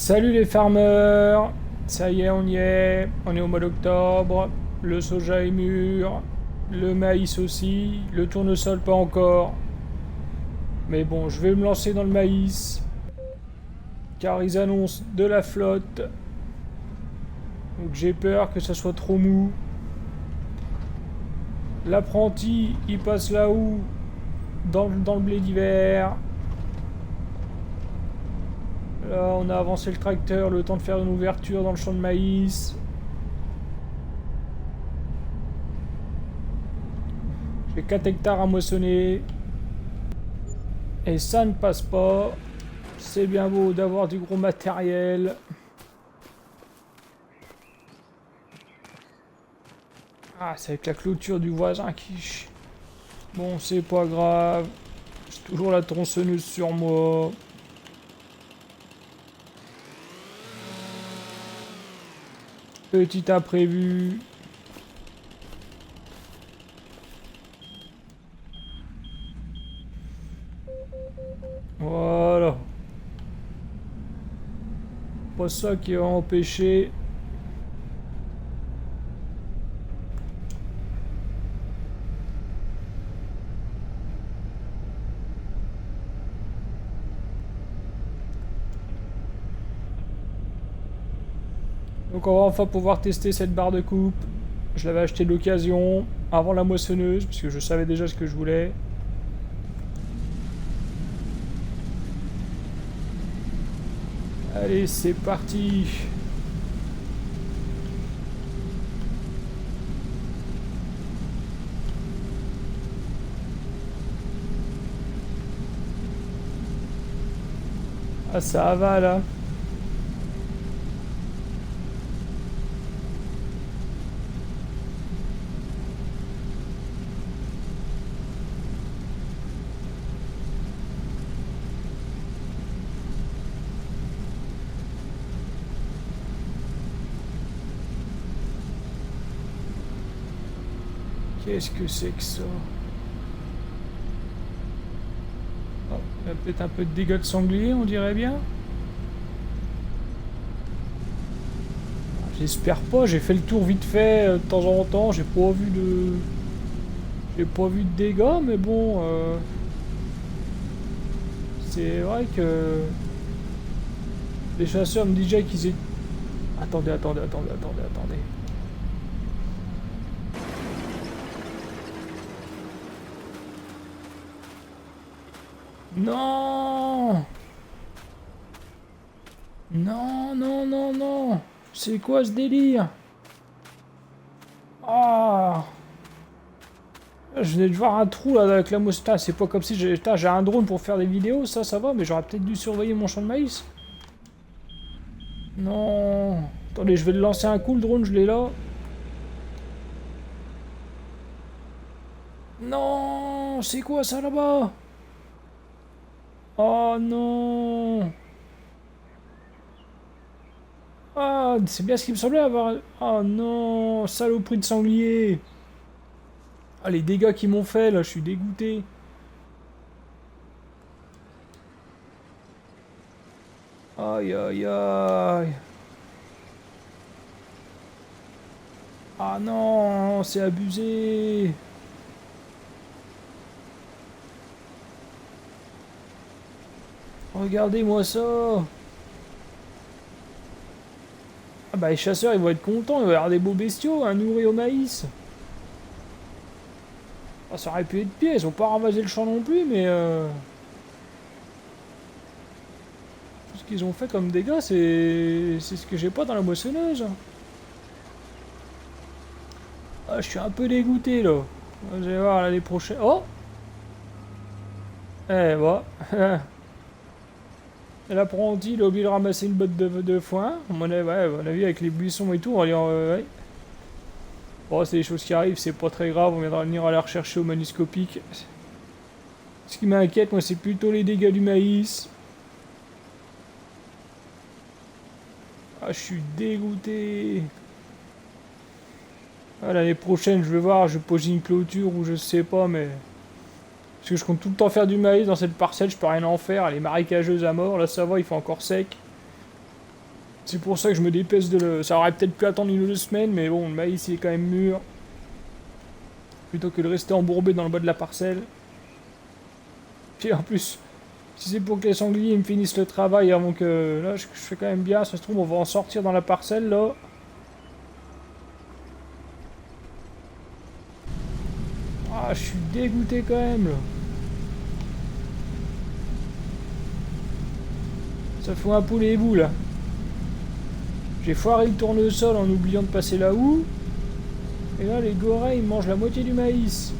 Salut les farmers! Ça y est, on est au mois d'octobre, le soja est mûr, le maïs aussi, le tournesol pas encore. Mais bon, je vais me lancer dans le maïs, car ils annoncent de la flotte, donc j'ai peur que ça soit trop mou. L'apprenti, il passe là-haut, dans le blé d'hiver. Là, on a avancé le tracteur, le temps de faire une ouverture dans le champ de maïs. J'ai 4 hectares à moissonner. Et ça ne passe pas. C'est bien beau d'avoir du gros matériel. Ah, c'est avec la clôture du voisin qui... Bon, c'est pas grave. J'ai toujours la tronçonneuse sur moi. Petit imprévu. Voilà. Pas ça qui va empêcher. Donc on va enfin pouvoir tester cette barre de coupe. Je l'avais acheté d'occasion, avant la moissonneuse, puisque je savais déjà ce que je voulais. Allez, c'est parti. Ah, ça va là. Qu'est-ce que c'est que ça? Oh, il y a peut-être un peu de dégâts de sanglier, on dirait bien. J'espère pas, j'ai fait le tour vite fait de temps en temps, j'ai pas vu de... J'ai pas vu de dégâts, mais bon... c'est vrai que... Les chasseurs me disaient qu'ils étaient... Attendez. Non! Non! C'est quoi ce délire? Ah! Je venais de voir un trou là avec la moustache. C'est pas comme si j'ai un drone pour faire des vidéos, ça va, mais j'aurais peut-être dû surveiller mon champ de maïs. Non. Attendez, je vais le lancer un coup, le drone, je l'ai là. Non, c'est quoi ça là-bas? Oh non. Ah, c'est bien ce qui me semblait avoir... Oh non, saloperie de sanglier. Ah, les dégâts qu'ils m'ont fait là, je suis dégoûté. Aïe. Ah non, c'est abusé. Regardez-moi ça. Ah bah les chasseurs ils vont être contents, ils vont avoir des beaux bestiaux, hein, nourris au maïs. Ah, ça aurait pu être pire, ils ont pas ravagé le champ non plus, mais tout ce qu'ils ont fait comme dégâts, c'est ce que j'ai pas dans la moissonneuse. Ah, je suis un peu dégoûté là. Je vais voir l'année prochaine. Oh. Eh bah. L'apprenti, il a oublié de ramasser une botte de foin. Ouais, à mon avis, avec les buissons et tout, on va dire, ouais. Bon, c'est des choses qui arrivent, c'est pas très grave, on viendra venir à la rechercher au manuscopique. Ce qui m'inquiète, moi, c'est plutôt les dégâts du maïs. Ah, je suis dégoûté. Ah, l'année prochaine, je vais voir, je pose une clôture ou je sais pas, mais... Parce que je compte tout le temps faire du maïs dans cette parcelle, je peux rien en faire, elle est marécageuse à mort, là ça va, il fait encore sec. C'est pour ça que je me dépêche de le... Ça aurait peut-être pu attendre 1 ou 2 semaines, mais bon, le maïs il est quand même mûr. Plutôt que de rester embourbé dans le bas de la parcelle. Puis en plus, si c'est pour que les sangliers me finissent le travail avant que... Là, je fais quand même bien. Ça se trouve, on va en sortir dans la parcelle, là. Ah, je suis dégoûté quand même, là. Ça fout un peu les bouts, là. J'ai foiré le tournesol en oubliant de passer la houe. Et là, les gorilles, ils mangent la moitié du maïs.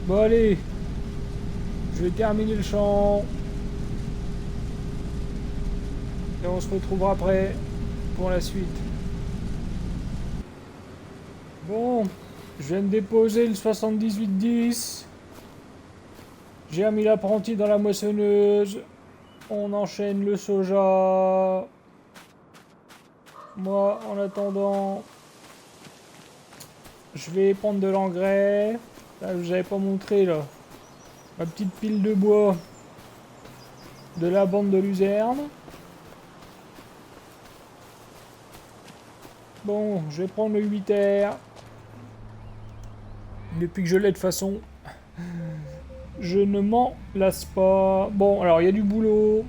Bon, allez. Je vais terminer le champ. Et on se retrouvera après pour la suite. Bon, je viens de déposer le 7810. J'ai remis l'apprenti dans la moissonneuse. On enchaîne le soja. Moi, en attendant, je vais prendre de l'engrais. Là, je vous avais pas montré, là. Ma petite pile de bois. De la bande de luzerne. Bon, je vais prendre le 8R. Depuis que je l'ai de toute façon, je ne m'en lasse pas. Bon, alors il y a du boulot.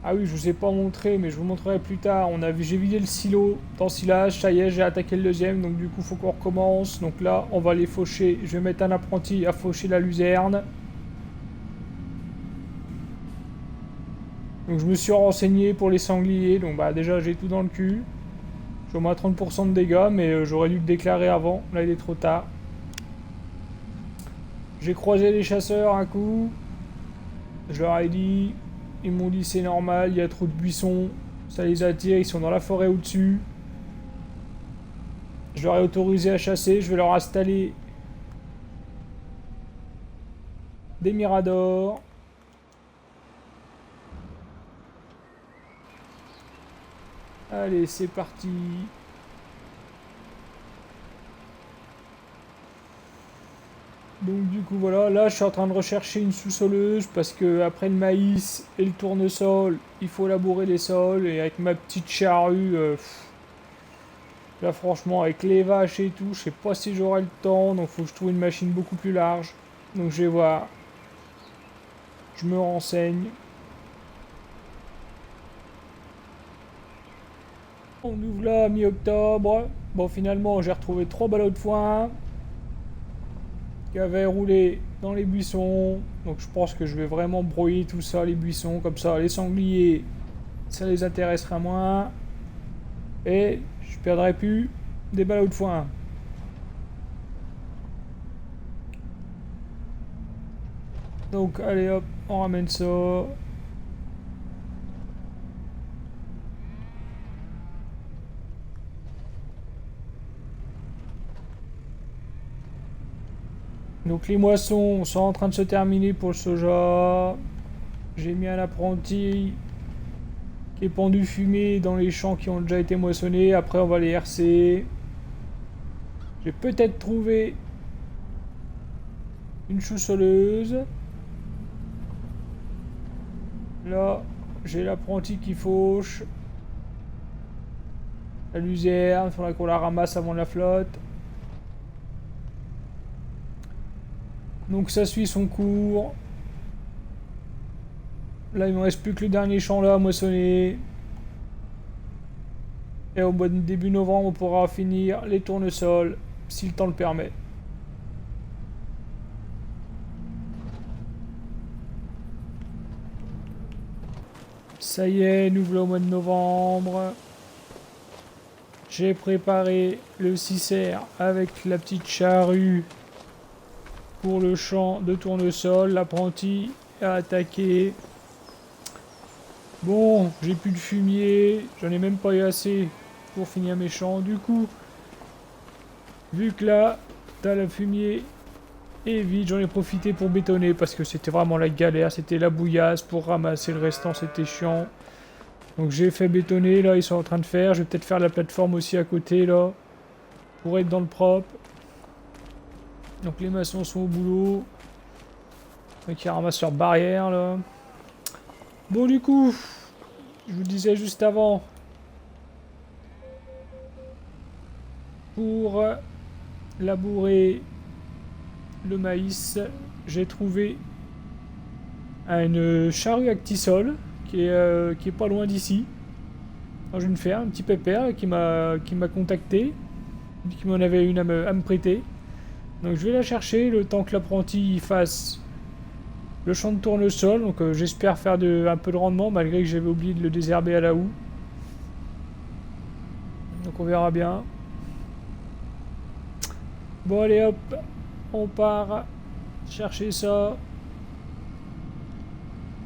Ah oui, je vous ai pas montré, mais je vous montrerai plus tard. J'ai vidé le silo dans le silage. Ça y est, j'ai attaqué le deuxième, donc du coup, faut qu'on recommence. Donc là, on va les faucher. Je vais mettre un apprenti à faucher la luzerne. Donc je me suis renseigné pour les sangliers. Donc bah déjà, j'ai tout dans le cul. J'ai au moins 30% de dégâts, mais j'aurais dû le déclarer avant. Là, il est trop tard. J'ai croisé les chasseurs un coup. Je leur ai dit... Ils m'ont dit c'est normal, il y a trop de buissons. Ça les attire, ils sont dans la forêt au-dessus. Je leur ai autorisé à chasser. Je vais leur installer... des miradors. Allez, c'est parti. Donc du coup voilà, là je suis en train de rechercher une sous-soleuse parce que après le maïs et le tournesol, il faut labourer les sols et avec ma petite charrue, là franchement avec les vaches et tout, je sais pas si j'aurai le temps, donc faut que je trouve une machine beaucoup plus large. Donc je vais voir, je me renseigne. On ouvre là mi-octobre. Bon finalement j'ai retrouvé 3 ballots de foin qui avait roulé dans les buissons. Donc je pense que je vais vraiment broyer tout ça, les buissons, comme ça les sangliers, ça les intéressera moins. Et je perdrai plus des ballots de foin. Donc allez hop, on ramène ça. Donc les moissons sont en train de se terminer pour le soja. J'ai mis un apprenti qui est pendu fumé dans les champs qui ont déjà été moissonnés. Après on va les hercer. J'ai peut-être trouvé une chou-soleuse. Là, j'ai l'apprenti qui fauche. La luzerne, il faudra qu'on la ramasse avant la flotte. Donc ça suit son cours. Là, il me reste plus que le dernier champ là à moissonner. Et au début novembre, on pourra finir les tournesols, si le temps le permet. Ça y est, nous voilà au mois de novembre. J'ai préparé le 6R avec la petite charrue pour le champ de tournesol. L'apprenti a attaqué. Bon, j'ai plus de fumier, j'en ai même pas eu assez pour finir mes champs. Du coup, vu que là, t'as le fumier et vide, j'en ai profité pour bétonner parce que c'était vraiment la galère, c'était la bouillasse. Pour ramasser le restant, c'était chiant. Donc j'ai fait bétonner, là ils sont en train de faire. Je vais peut-être faire la plateforme aussi à côté là, pour être dans le propre. Donc les maçons sont au boulot. qui ramassent leur barrière là. Bon du coup, je vous disais juste avant, pour labourer le maïs, j'ai trouvé une charrue actisol qui est pas loin d'ici, dans une ferme, un petit pépère qui m'a contacté, qui m'en avait une à me prêter. Donc je vais la chercher le temps que l'apprenti fasse le champ de tournesol. Donc j'espère faire un peu de rendement malgré que j'avais oublié de le désherber à la houe. Donc on verra bien. Bon allez hop, on part chercher ça.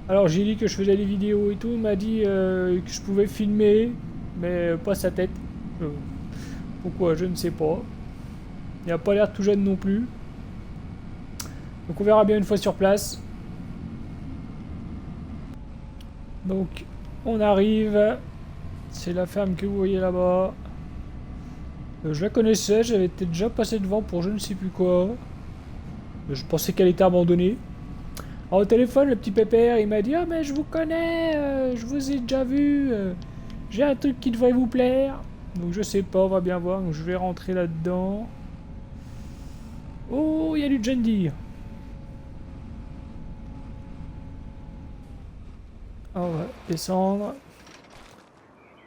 Alors j'ai dit que je faisais des vidéos et tout, il m'a dit que je pouvais filmer, mais pas sa tête. Pourquoi, je ne sais pas. Il n'a pas l'air tout jeune non plus. Donc on verra bien une fois sur place. Donc on arrive. C'est la ferme que vous voyez là-bas. Je la connaissais, j'avais peut-être déjà passé devant pour je ne sais plus quoi. Je pensais qu'elle était abandonnée. Alors au téléphone, le petit pépère, il m'a dit « Ah mais je vous connais, je vous ai déjà vu, j'ai un truc qui devrait vous plaire. » Donc je sais pas, on va bien voir, donc je vais rentrer là-dedans. Oh, il y a du John Deere. On va descendre.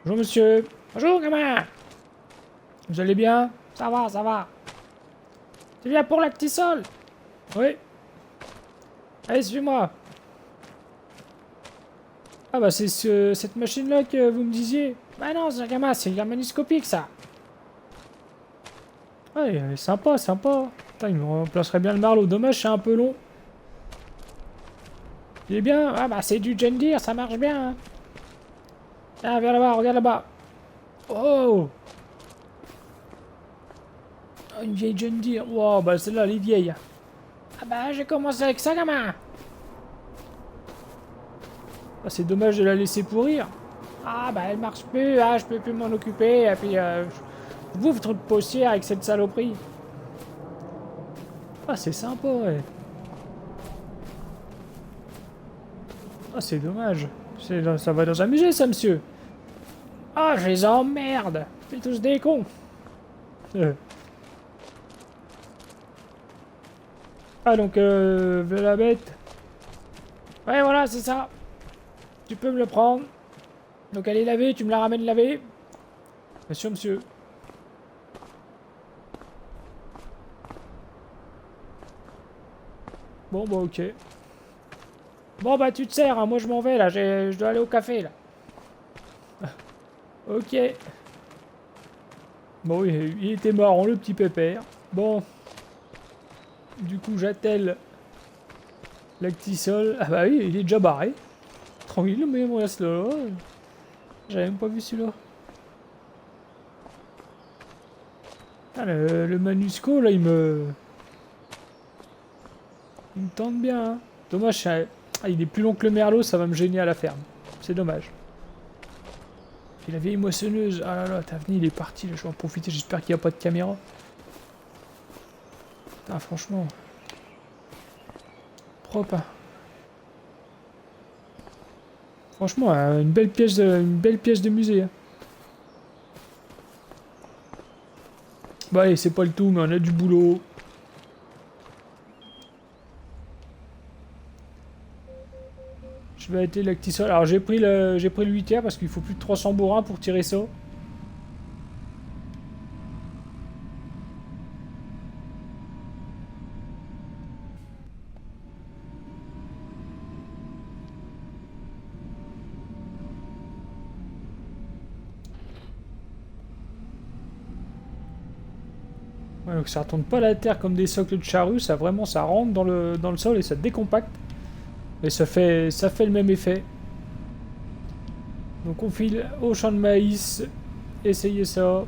Bonjour monsieur. Bonjour gamin. Vous allez bien? Ça va, ça va. Tu viens pour l'actisol? Oui. Allez, suis-moi. Ah bah c'est cette machine-là que vous me disiez. Bah non, c'est un gamin, c'est germaniscopique ça. Ouais, elle est sympa, sympa. Putain, il me remplacerait bien le marlot. Dommage, c'est un peu long. Il est bien. Ah bah c'est du John Deere, ça marche bien. Hein. Ah, viens là-bas, regarde là-bas. Oh! Une vieille John Deere. Wow, bah celle-là, elle est vieille. Ah bah j'ai commencé avec ça, gamin. Ah, c'est dommage de la laisser pourrir. Ah bah elle marche plus, ah je peux plus m'en occuper, et puis je bouffe trop de poussière avec cette saloperie. Ah c'est sympa, ouais. Ah c'est dommage. Ça va dans un musée ça, monsieur. Ah je les emmerde. C'est tous des cons. Ah donc la bête. Ouais voilà c'est ça. Tu peux me le prendre. Donc elle est lavée, tu me la ramènes lavée. Bien sûr monsieur. Bon bah ok. Bon bah tu te sers, hein, moi je m'en vais là, je dois aller au café là. Ok. Bon il était marrant le petit pépère. Bon. Du coup j'attelle l'actisol. Ah bah oui il est déjà barré. Tranquille mais on reste là. J'avais même pas vu celui-là. Ah, le Manusco là il me tente bien. Hein. Dommage, il est plus long que le merlot, ça va me gêner à la ferme. C'est dommage. Puis la vieille moissonneuse, ah là là, Tavenir il est parti, là, je vais en profiter, j'espère qu'il n'y a pas de caméra. Putain, franchement. Propre. Hein. Franchement, une belle pièce de musée. Hein. Bah allez, c'est pas le tout, mais on a du boulot. Je vais arrêter l'actisol. Alors j'ai pris le 8R parce qu'il faut plus de 300 bourrins pour tirer ça. Ouais, donc ça retourne pas la terre comme des socles de charrue, ça vraiment ça rentre dans le sol et ça décompacte. Et ça fait le même effet. Donc on file au champ de maïs, essayez ça.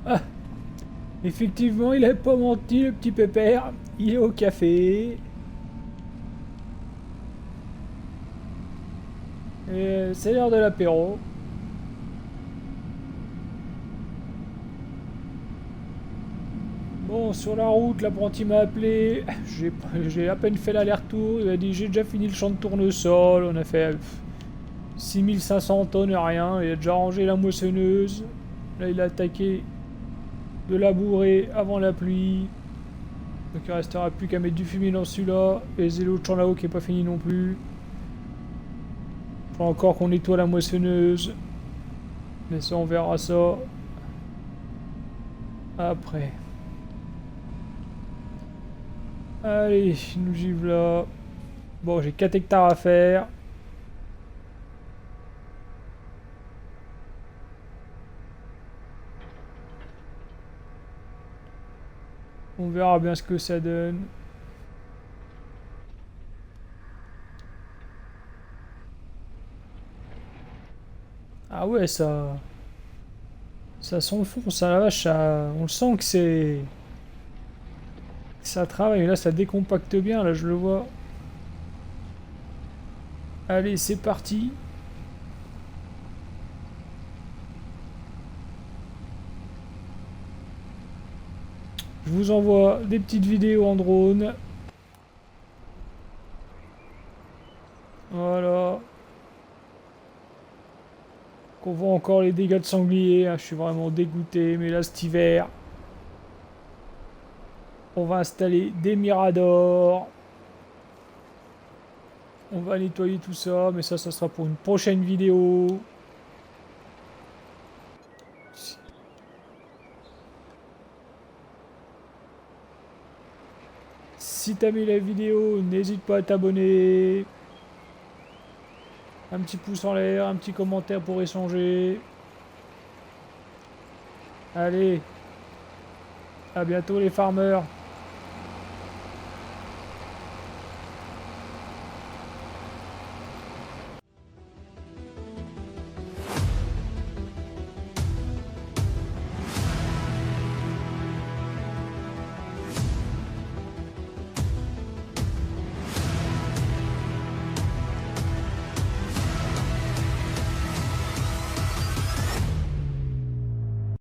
Ah, effectivement, il avait pas menti le petit pépère. Il est au café. Et c'est l'heure de l'apéro. Bon, sur la route, l'apprenti m'a appelé. J'ai à peine fait l'aller-retour. Il a dit j'ai déjà fini le champ de tournesol. On a fait 6500 tonnes, rien. Il a déjà rangé la moissonneuse. Là, il a attaqué de labourer avant la pluie. Donc il restera plus qu'à mettre du fumier dans celui-là. Et c'est l'autre champ là-haut qui est pas fini non plus. Faut encore qu'on nettoie la moissonneuse. Mais ça, on verra ça après. Allez, nous givre là. Bon, j'ai 4 hectares à faire. On verra bien ce que ça donne. Ah ouais, ça s'enfonce, ça, la vache, ça, on le sent que c'est... Ça travaille, là ça décompacte bien, là je le vois. Allez, c'est parti. Je vous envoie des petites vidéos en drone. Voilà. Qu'on voit encore les dégâts de sanglier. Je suis vraiment dégoûté, mais là cet hiver, on va installer des miradors. On va nettoyer tout ça, mais ça sera pour une prochaine vidéo. Si t'as aimé la vidéo, n'hésite pas à t'abonner. Un petit pouce en l'air, un petit commentaire pour échanger. Allez, à bientôt les farmers.